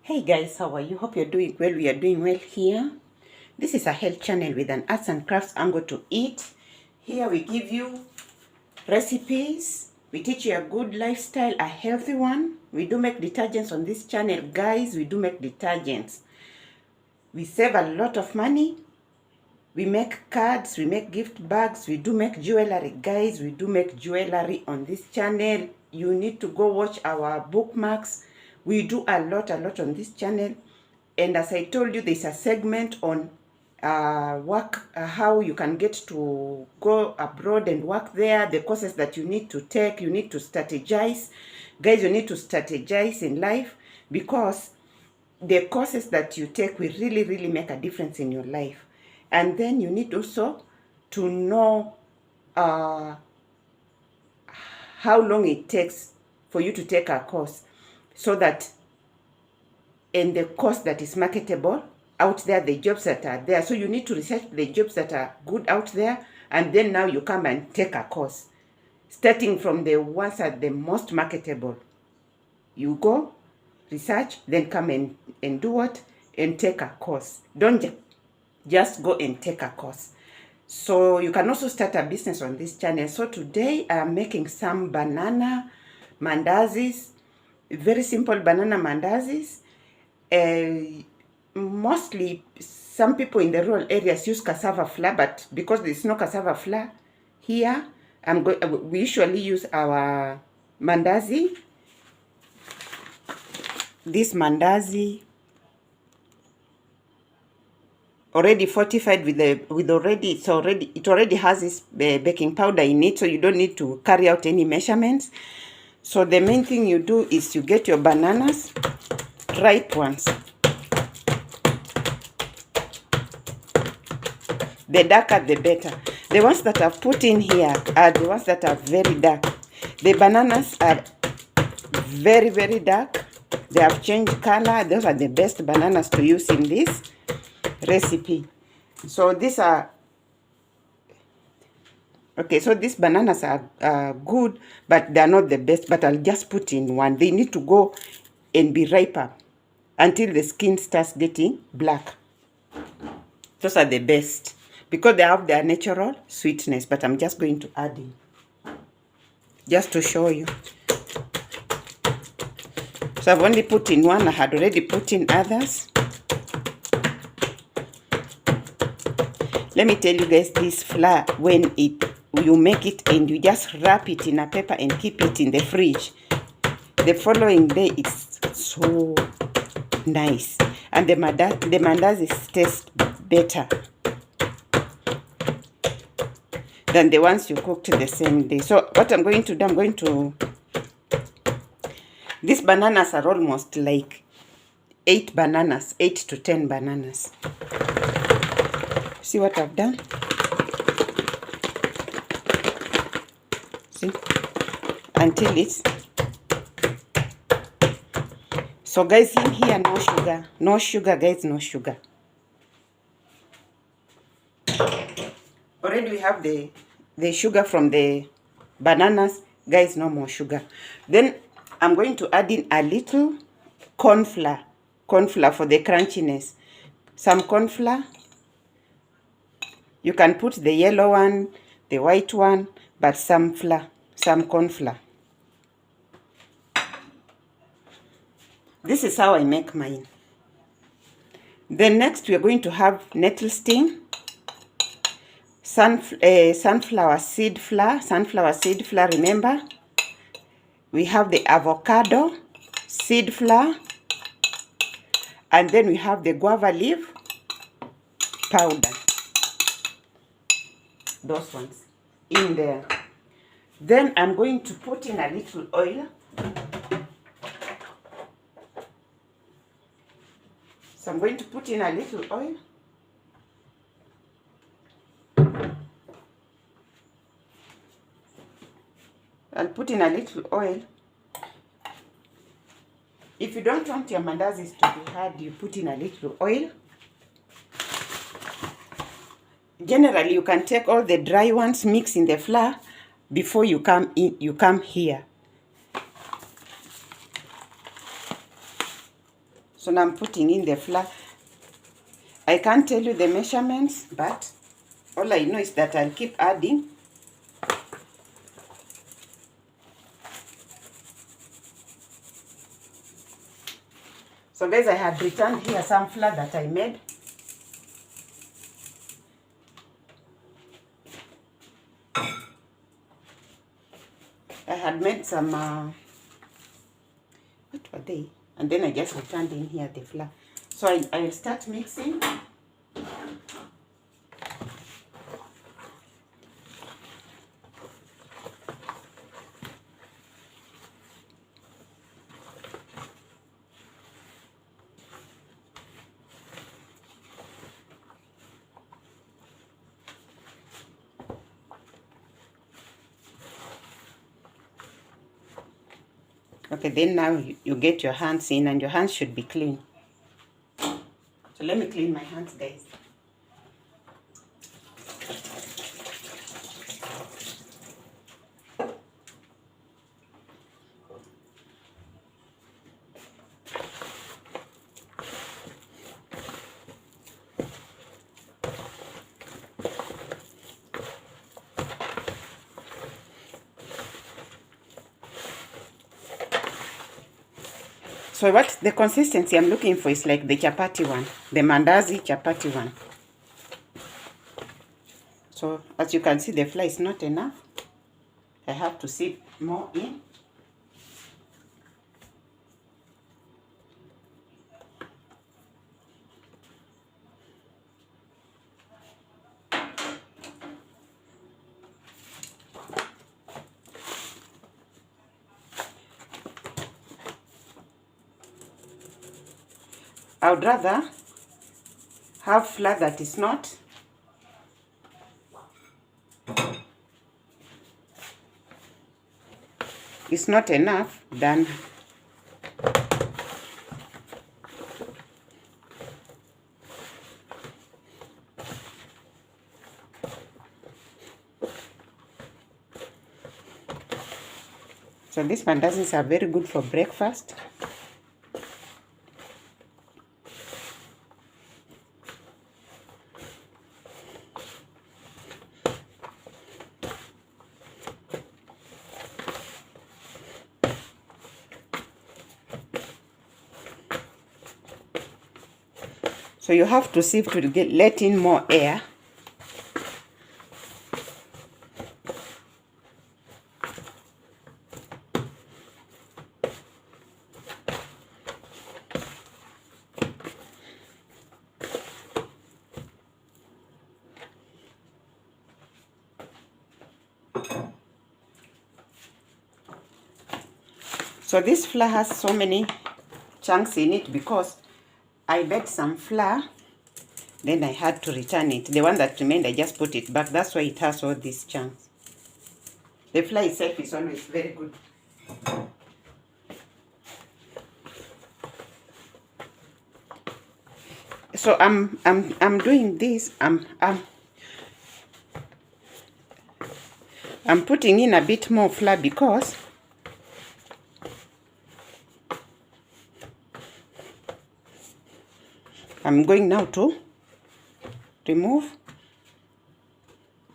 Hey guys, how are you? Hope you're doing well. We are doing well here. This is a health channel with an arts and crafts angle to it. Here we give you recipes. We teach you a good lifestyle, a healthy one. We do make detergents on this channel, guys. We do make detergents. We save a lot of money. We make cards, we make gift bags, we do make jewelry, guys. We do make jewelry on this channel. You need to go watch our bookmarks. We do a lot on this channel. And as I told you, there's a segment on how you can get to go abroad and work there, the courses that you need to take. You need to strategize. Guys, you need to strategize in life, because the courses that you take will really make a difference in your life. And then you need also to know how long it takes for you to take a course, so that in the course that is marketable out there, the jobs that are there. So you need to research the jobs that are good out there, and then now you come and take a course, starting from the ones that are the most marketable. You go research, then come and do what? And take a course. Don't just go and take a course. So you can also start a business on this channel. So today I'm making some banana mandazis, very simple banana mandazis. Mostly some people in the rural areas use cassava flour, but because there's no cassava flour here, we usually use our mandazi. This mandazi already fortified it already has this baking powder in it, so you don't need to carry out any measurements. So the main thing you do is you get your bananas, ripe ones. The darker the better. The ones that I've put in here are the ones that are very dark. The bananas are very dark. They have changed color. Those are the best bananas to use in this recipe. So these are okay. So these bananas are good, but they are not the best. But I'll just put in one. They need to go and be riper until the skin starts getting black. Those are the best, because they have their natural sweetness. But I'm just going to add in, just to show you. So I've only put in one. I had already put in others. Let me tell you guys, this flour, when you make it and you just wrap it in a paper and keep it in the fridge, the following day it's so nice, and the mandazis taste better than the ones you cooked the same day. So what I'm going to do, these bananas are almost like 8 to 10 bananas. See what I've done? See? Until it's... So guys, in here, no sugar. No sugar, guys, no sugar. Already we have the sugar from the bananas. Guys, no more sugar. Then I'm going to add in a little corn flour for the crunchiness. Some corn flour. You can put the yellow one, the white one, but some corn flour. This is how I make mine. Then next we are going to have nettle sting, sunflower seed flour. Remember, we have the avocado seed flour, and then we have the guava leaf powder. Those ones in there. Then I'm going to put in a little oil. So I'm going to put in a little oil. I'll put in a little oil. If you don't want your mandazis to be hard, you put in a little oil. Generally, you can take all the dry ones, mix in the flour before you come here. So now I'm putting in the flour. I can't tell you the measurements, but all I know is that I'll keep adding. So guys, I had returned here some flour that I made. I had made some, what were they? And then I just returned in here the flour. So I'll start mixing. Okay, then now you get your hands in, and your hands should be clean. So let me clean my hands, guys. So what the consistency I'm looking for is like the chapati one, the mandazi chapati one. So as you can see, the flour is not enough. I have to sieve more in. I would rather have flour that is not enough than so these mandazis are very good for breakfast. So you have to sieve to let in more air. So this flour has so many chunks in it because I made some flour, then I had to return it. The one that remained, I just put it back. That's why it has all these chunks. The flour itself is always very good. So I'm doing this. I'm putting in a bit more flour because I'm going now to remove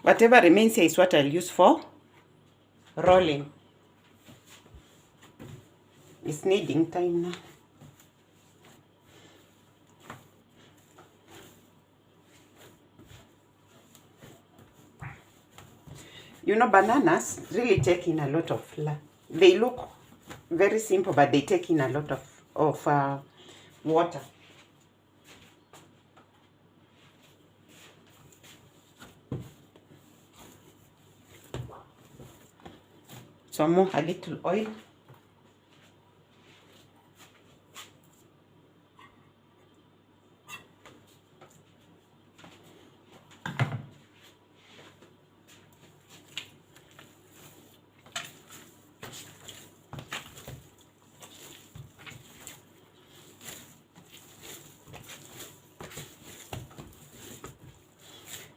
whatever remains here is what I'll use for rolling. It's kneading time now. You know, bananas really take in a lot of flour. They look very simple, but they take in a lot of water. So more a little oil.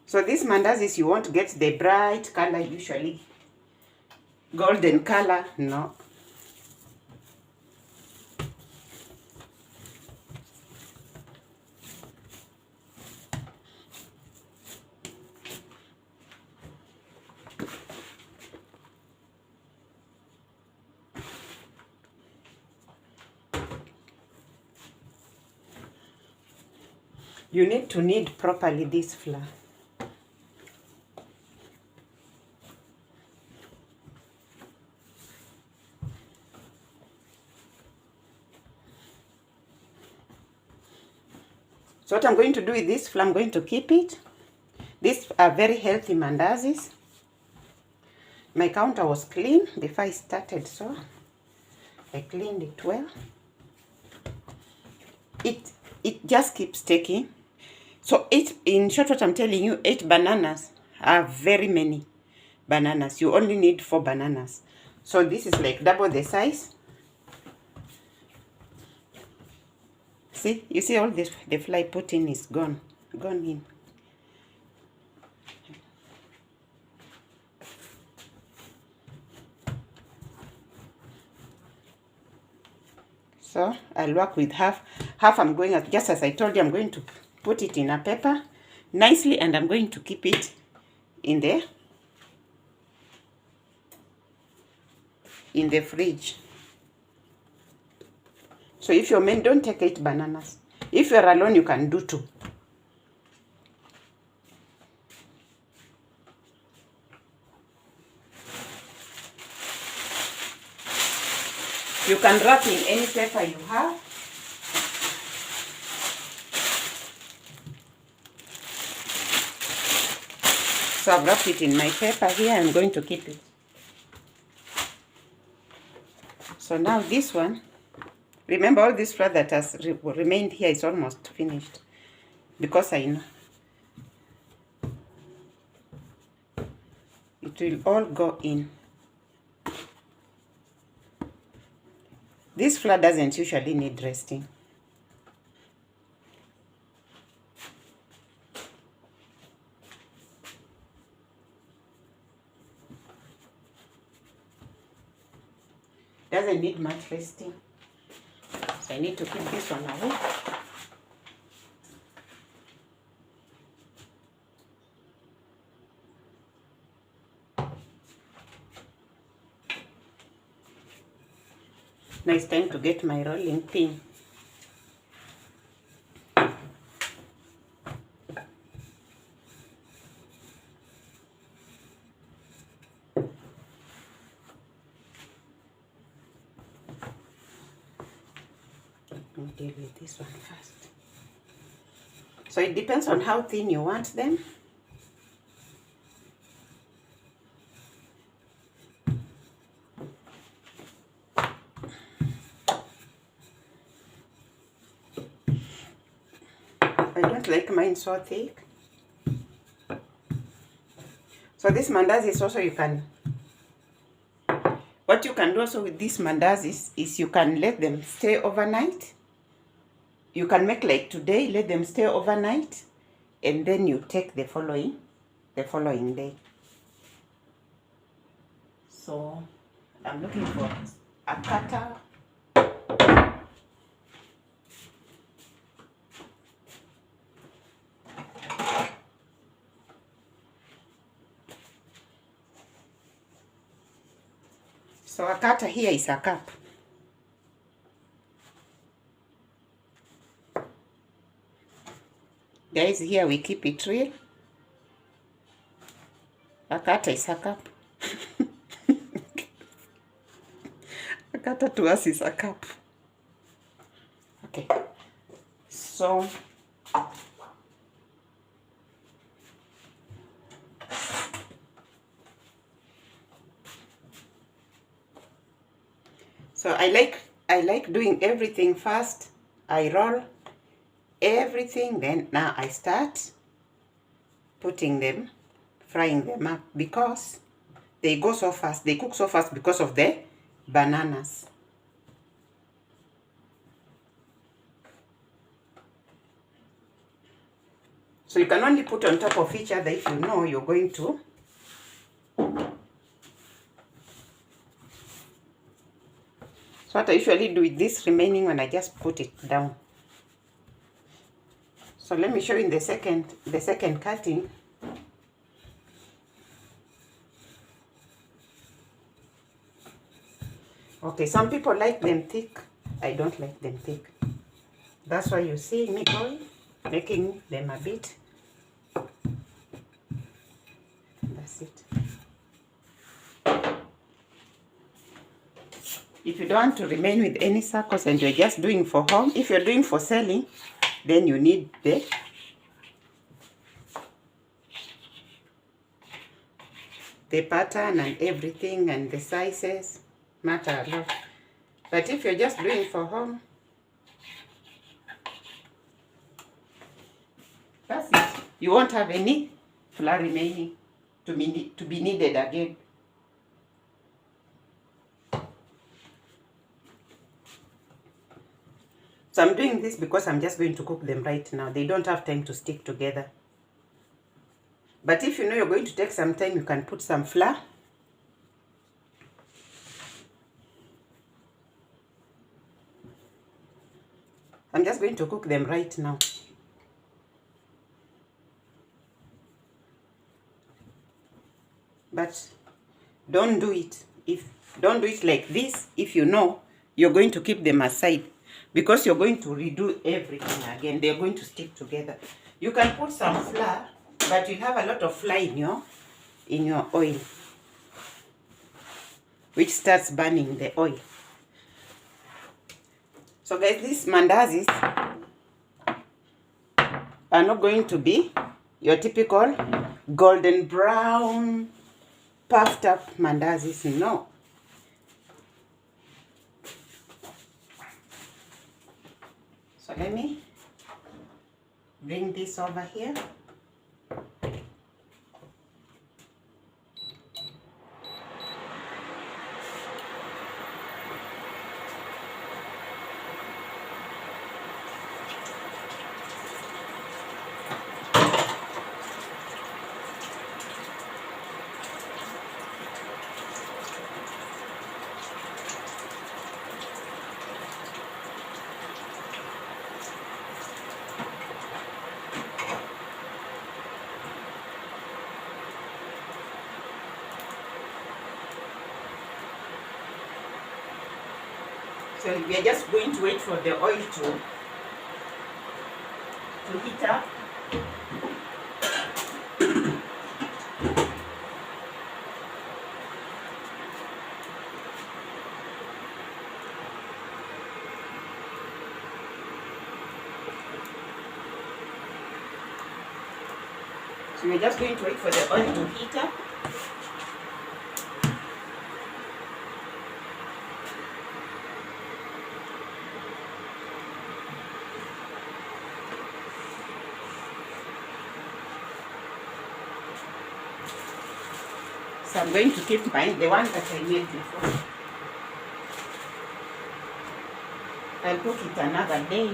So these mandazis, you won't get the bright color usually. Golden color, no. You need to knead properly this flour. So what I'm going to do with this flour, I'm going to keep it. These are very healthy mandazis. My counter was clean before I started, so I cleaned it well. It just keeps taking. So in short, what I'm telling you, 8 bananas are very many bananas. You only need 4 bananas. So this is like double the size. See, you see all this, the flour I put in is gone in. So I'll work with half. Half I'm going, just as I told you, I'm going to put it in a paper nicely, and I'm going to keep it in the fridge. So if you're men, don't take 8 bananas. If you're alone, you can do 2. You can wrap in any paper you have. So I've wrapped it in my paper here. I'm going to keep it. So now this one, remember all this flour that has remained here is almost finished, because I know it will all go in. This flour doesn't usually need resting. Doesn't need much resting. So I need to keep this one away. Now it's time to get my rolling pin. I'll deal with this one first. So it depends on how thin you want them. I don't like mine so thick. So this mandazi is also, what you can do also with these mandazis is you can let them stay overnight. You can make like today, let them stay overnight, and then you take the following day. So I'm looking for a cutter. So a cutter here is a cup. Guys, here we keep it real. A cutter is a cup. A cutter to us is a cup. Okay. So I like doing everything first. I roll everything, then now I start putting them, frying them up, because they go so fast, they cook so fast because of the bananas. So you can only put on top of each other if you know you're going to. So what I usually do with this remaining one, I just put it down. So let me show you in the second cutting. Okay, some people like them thick. I don't like them thick. That's why you see me going making them a bit. That's it. If you don't want to remain with any circles and you're just doing for home, if you're doing for selling, then you need the pattern and everything, and the sizes matter a lot. But if you're just doing for home, that's it. You won't have any flour remaining to be needed again. So I'm doing this because I'm just going to cook them right now. They don't have time to stick together. But if you know you're going to take some time, you can put some flour. I'm just going to cook them right now. But don't do it like this if you know you're going to keep them aside, because you're going to redo everything again. They're going to stick together. You can put some flour, but you have a lot of flour in your oil, which starts burning the oil. So guys, these mandazis are not going to be your typical golden brown puffed up mandazis. No. So let me bring this over here. So we are just going to wait for the oil to heat up. So we're just going to wait for the oil to heat up. So I'm going to keep the one that I made before. I'll cook it another day.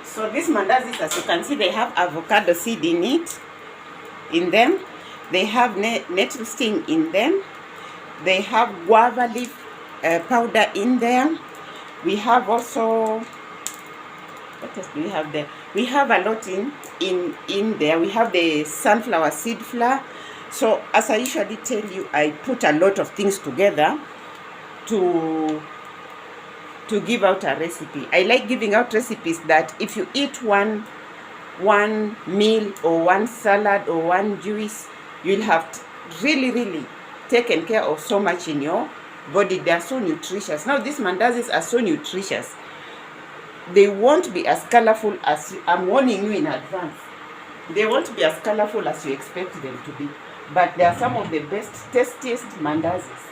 So these mandazis, as you can see, they have avocado seed in them. They have nettle sting in them. They have guava leaf powder in there. We have also, what else do we have there? We have a lot in there. We have the sunflower seed flour. So as I usually tell you, I put a lot of things together to give out a recipe. I like giving out recipes that if you eat one meal or one salad or one juice, you'll have really taken care of so much in your body. They are so nutritious. Now these mandazis are so nutritious. They won't be as colorful as I'm warning you in advance. They won't be as colorful as you expect them to be. But they are some of the best, tastiest mandazis.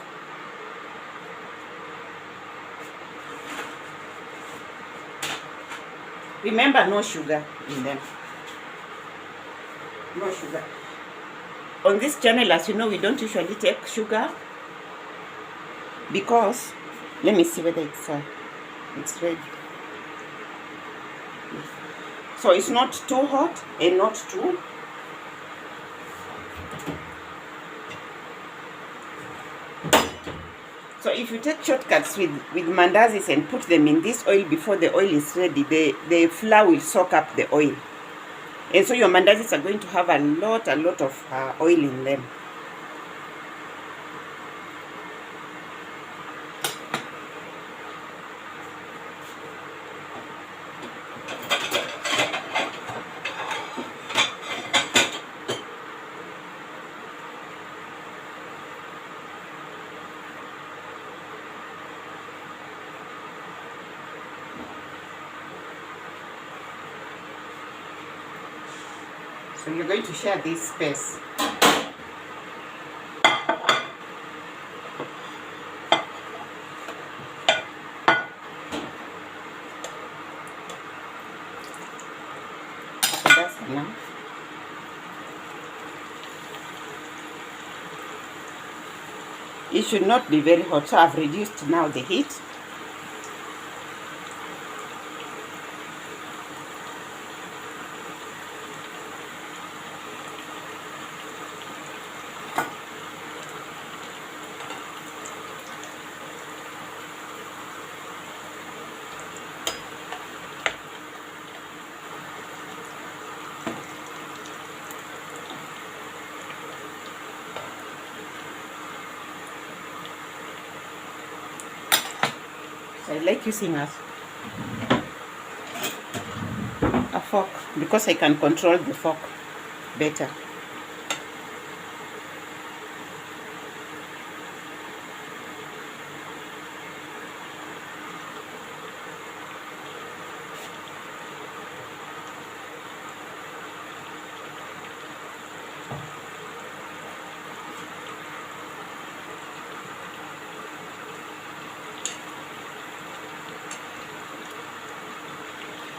Remember, no sugar in them. No sugar. On this channel, as you know, we don't usually take sugar because, let me see whether it's ready. So it's not too hot and not too So if you take shortcuts with mandazis and put them in this oil before the oil is ready, the flour will soak up the oil. And so your mandazis are going to have a lot of oil in them. So you're going to share this space. So that's enough. It should not be very hot, so I've reduced now the heat. I like using a fork because I can control the fork better.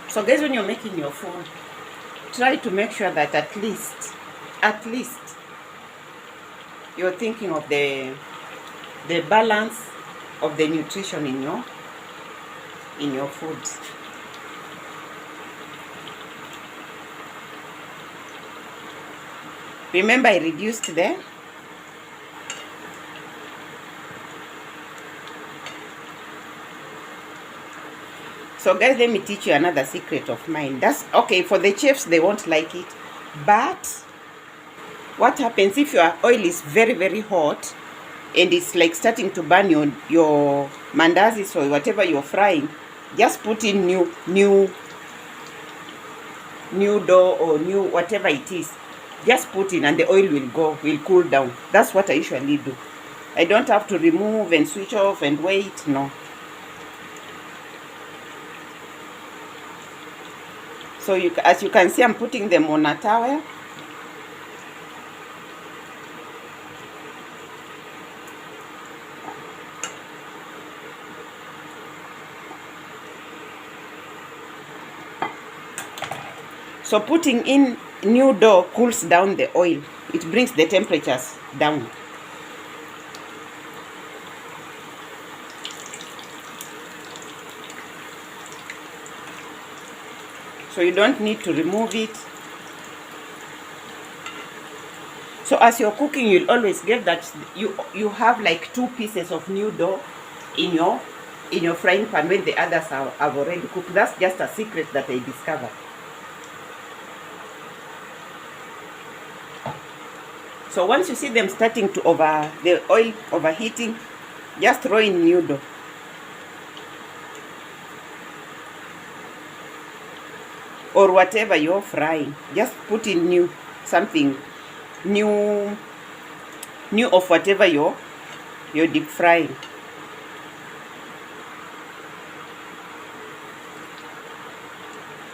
So guys, when you're making your food, try to make sure that at least you're thinking of the balance of the nutrition in your food. Remember, I reduced there. So guys, let me teach you another secret of mine. That's okay for the chefs, they won't like it, but what happens if your oil is very hot and it's like starting to burn your mandazis or whatever you're frying? Just put in new dough or new whatever it is. Just put in and the oil will cool down. That's what I usually do. I don't have to remove and switch off and wait. No. So as you can see, I'm putting them on a towel. So putting in new dough cools down the oil. It brings the temperatures down. So you don't need to remove it. So as you're cooking, you'll always get that you have like 2 pieces of new dough in your frying pan when the others have already cooked. That's just a secret that I discovered. So once you see them starting to the oil overheating, just throw in new dough. Or whatever you're frying, just put in something new of whatever you're deep frying.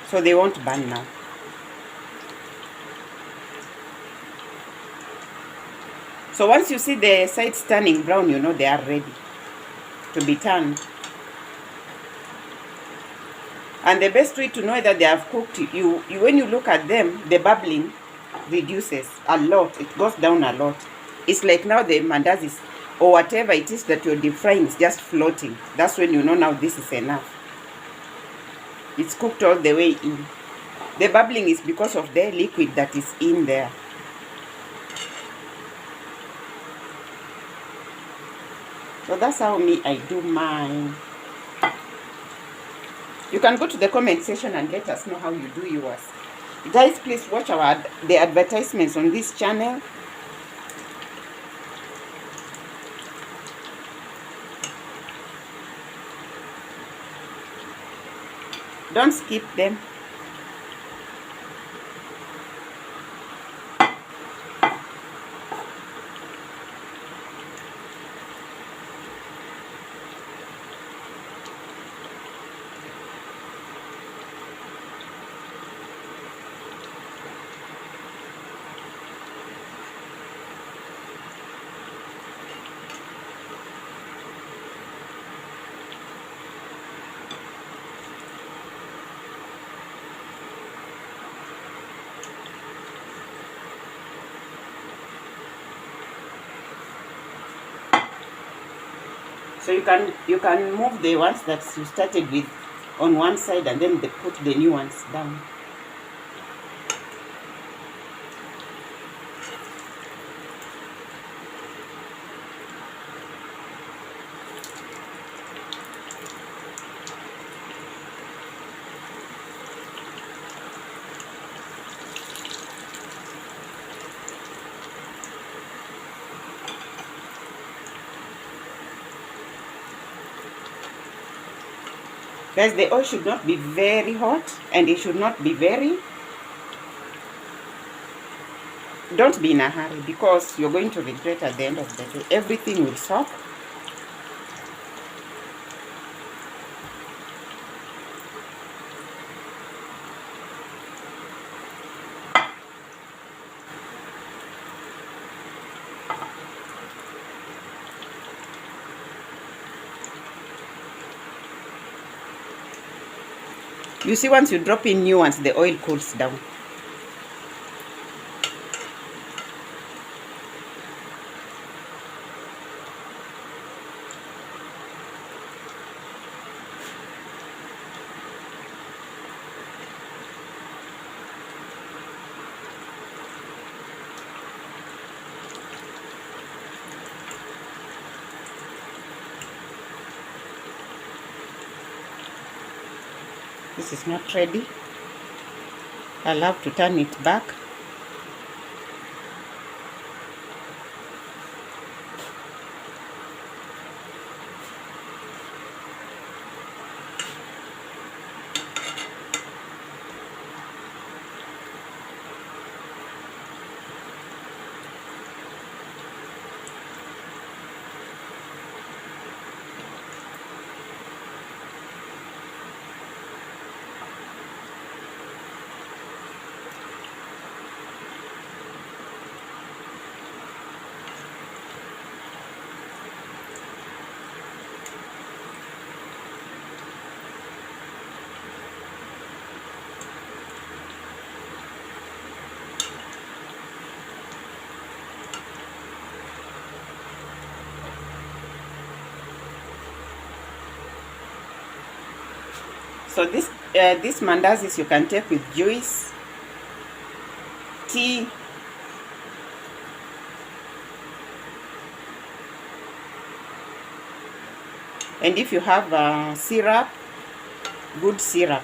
So they won't burn now. So once you see the sides turning brown, you know they are ready to be turned. And the best way to know that they have cooked, when you look at them, the bubbling reduces a lot. It goes down a lot. It's like now the mandazis or whatever it is that you're deep frying is just floating. That's when you know now this is enough. It's cooked all the way in. The bubbling is because of the liquid that is in there. So that's how I do mine. You can go to the comment section and let us know how you do yours. Guys, please watch the advertisements on this channel. Don't skip them. So you can move the ones that you started with on one side and then put the new ones down. Guys, the oil should not be very hot and it should not be don't be in a hurry because you're going to regret at the end of the day. Everything will soak. You see, once you drop in new ones, the oil cools down. This is not ready. I'll have to turn it back. So these mandazis you can take with juice, tea, and if you have syrup, good syrup.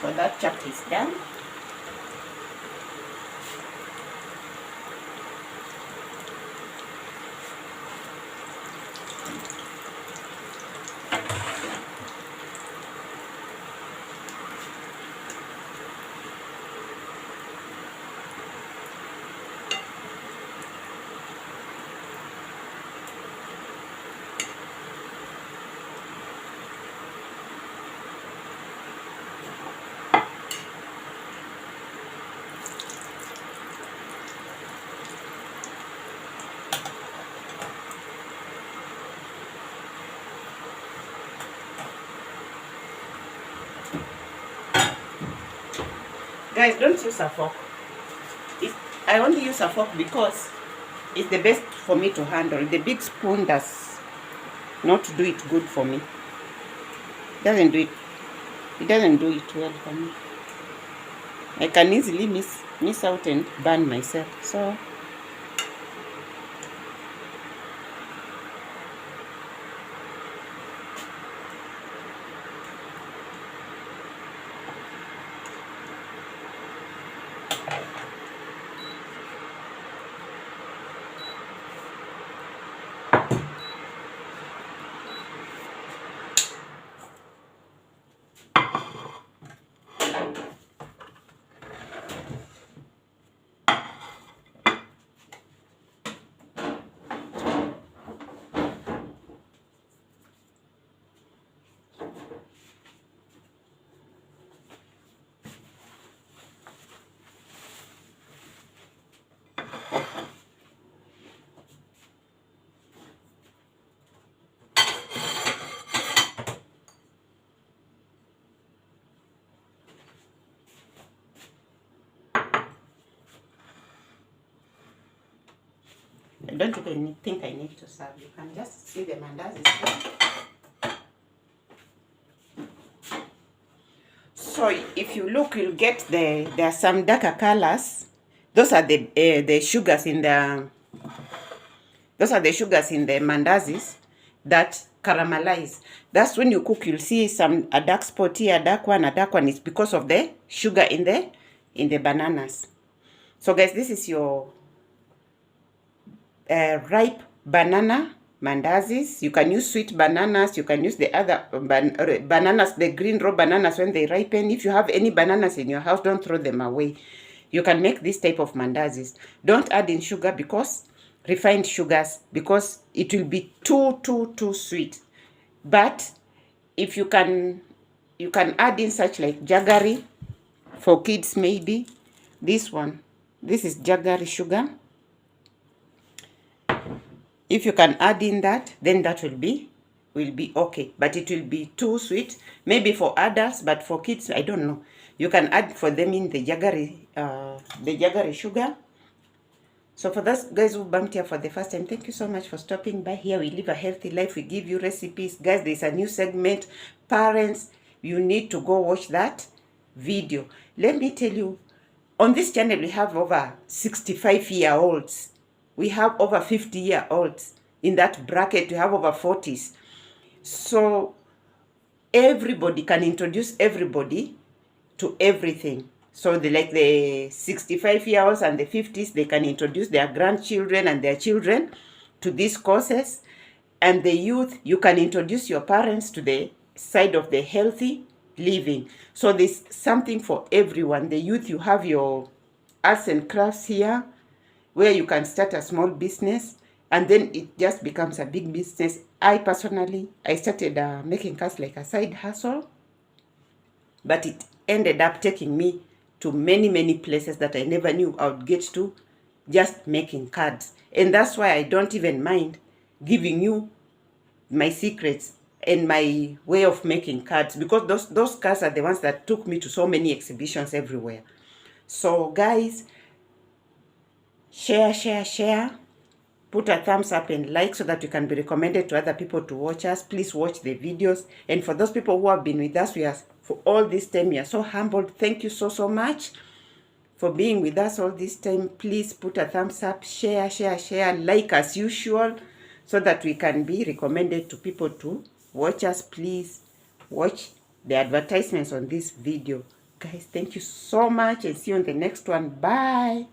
So that chapter is done. Guys, don't use a fork. I only use a fork because it's the best for me to handle. The big spoon does not do it good for me. It doesn't do it well for me. I can easily miss out and burn myself. So I don't even think I need to serve. You can just see the mandazi here. So if you look, you'll get there are some darker colors. Those are the sugars in the mandazis that caramelize. That's when you cook, you'll see a dark spot here, a dark one. It's because of the sugar in the bananas. So guys, this is your ripe banana mandazis. You can use sweet bananas. You can use the other bananas, the green raw bananas when they ripen. If you have any bananas in your house, don't throw them away. You can make this type of mandazis. Don't add in sugar, because refined sugars, because it will be too sweet. But if you can add in such like jaggery for kids, maybe this is jaggery sugar. If you can add in that, then that will be okay. But it will be too sweet, maybe for adults, but for kids, I don't know. You can add for them in the jaggery sugar. So for those guys who bumped here for the first time, thank you so much for stopping by. Here we live a healthy life. We give you recipes. Guys, there's a new segment. Parents, you need to go watch that video. Let me tell you, on this channel, we have over 65-year-olds. We have over 50-year-olds. In that bracket, we have over 40s. So everybody can introduce everybody to everything. So the 65-year-olds and the 50s, they can introduce their grandchildren and their children to these courses. And the youth, you can introduce your parents to the side of the healthy living. So there's something for everyone. The youth, you have your arts and crafts here, where you can start a small business, and then it just becomes a big business. I personally started making cards like a side hustle, but it ended up taking me to many places that I never knew I would get to, just making cards. And that's why I don't even mind giving you my secrets and my way of making cards, because those cards are the ones that took me to so many exhibitions everywhere. So guys, share, put a thumbs up and like, so that you can be recommended to other people to watch us. Please watch the videos. And for those people who have been with us for all this time, we are so humbled. Thank you so much for being with us all this time. Please put a thumbs up, share, like as usual, so that we can be recommended to people to watch us. Please watch the advertisements on this video. Guys, thank you so much, and see you on the next one. Bye.